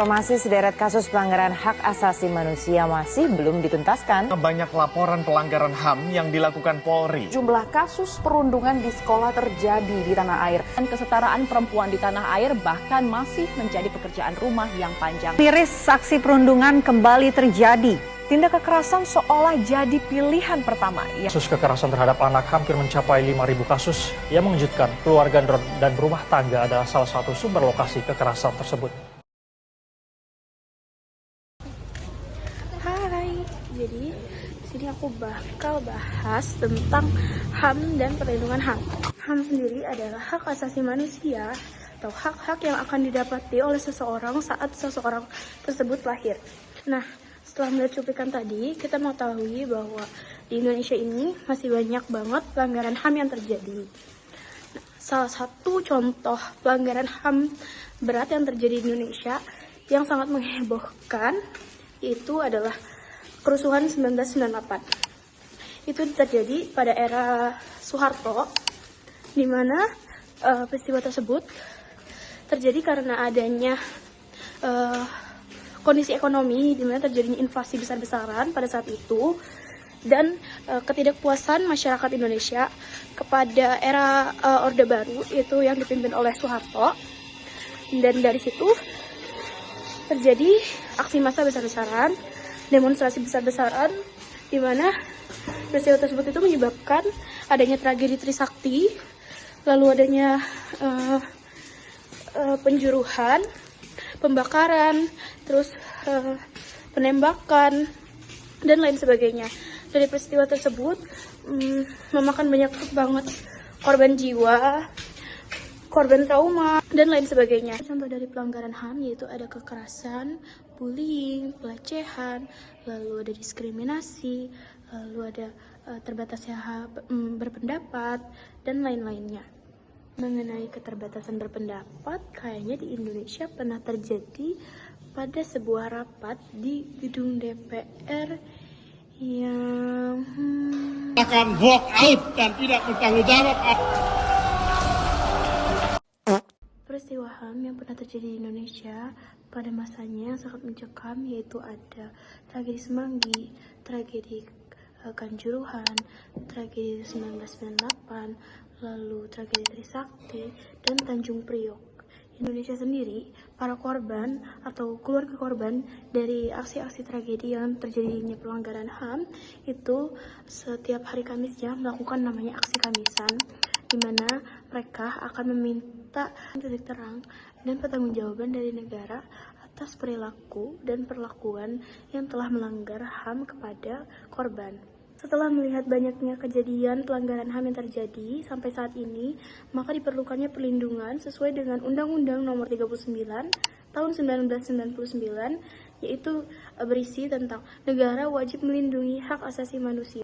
informasi sederet kasus pelanggaran hak asasi manusia masih belum dituntaskan. Banyak laporan pelanggaran HAM yang dilakukan Polri. Jumlah kasus perundungan di sekolah terjadi di tanah air. Dan kesetaraan perempuan di tanah air bahkan masih menjadi pekerjaan rumah yang panjang. Miris aksi perundungan kembali terjadi. Tindak kekerasan seolah jadi pilihan pertama. Kasus kekerasan terhadap anak hampir mencapai 5.000 kasus. Yang mengejutkan, keluarga dan rumah tangga adalah salah satu sumber lokasi kekerasan tersebut. Hai, jadi di sini aku bakal bahas tentang HAM dan perlindungan HAM. HAM sendiri adalah hak asasi manusia atau hak-hak yang akan didapati oleh seseorang saat seseorang tersebut lahir. Nah, setelah melihat cuplikan tadi, kita mengetahui bahwa di Indonesia ini masih banyak banget pelanggaran HAM yang terjadi. Nah, salah satu contoh pelanggaran HAM berat yang terjadi di Indonesia yang sangat menghebohkan itu adalah kerusuhan 1998. Itu terjadi pada era Soeharto, di mana peristiwa tersebut terjadi karena adanya kondisi ekonomi di mana terjadinya inflasi besar-besaran pada saat itu dan ketidakpuasan masyarakat Indonesia kepada era Orde Baru itu yang dipimpin oleh Soeharto, dan dari situ terjadi aksi massa besar-besaran, demonstrasi besar-besaran, di mana peristiwa tersebut itu menyebabkan adanya tragedi Trisakti, lalu adanya penjuruhan, pembakaran, terus penembakan, dan lain sebagainya. Dari peristiwa tersebut memakan banyak banget korban jiwa, korban trauma, dan lain sebagainya. Contoh dari pelanggaran HAM yaitu ada kekerasan, bullying, pelecehan, lalu ada diskriminasi, lalu ada terbatasnya hak berpendapat, dan lain-lainnya. Mengenai keterbatasan berpendapat, kayaknya di Indonesia pernah terjadi pada sebuah rapat di gedung DPR yang akan walk out dan tidak bertanggung jawab. Peristiwa HAM yang pernah terjadi di Indonesia pada masanya yang sangat mencekam yaitu ada tragedi Semanggi, tragedi Kanjuruhan, tragedi 1998, lalu tragedi Trisakti, dan Tanjung Priok. Indonesia sendiri, para korban atau keluarga korban dari aksi-aksi tragedi yang terjadinya pelanggaran HAM itu setiap hari Kamisnya melakukan namanya aksi Kamisan, di mana mereka akan meminta titik terang dan pertanggungjawaban dari negara atas perilaku dan perlakuan yang telah melanggar HAM kepada korban. Setelah melihat banyaknya kejadian pelanggaran HAM yang terjadi sampai saat ini, maka diperlukannya perlindungan sesuai dengan Undang-Undang Nomor 39 Tahun 1999, yaitu berisi tentang negara wajib melindungi hak asasi manusia.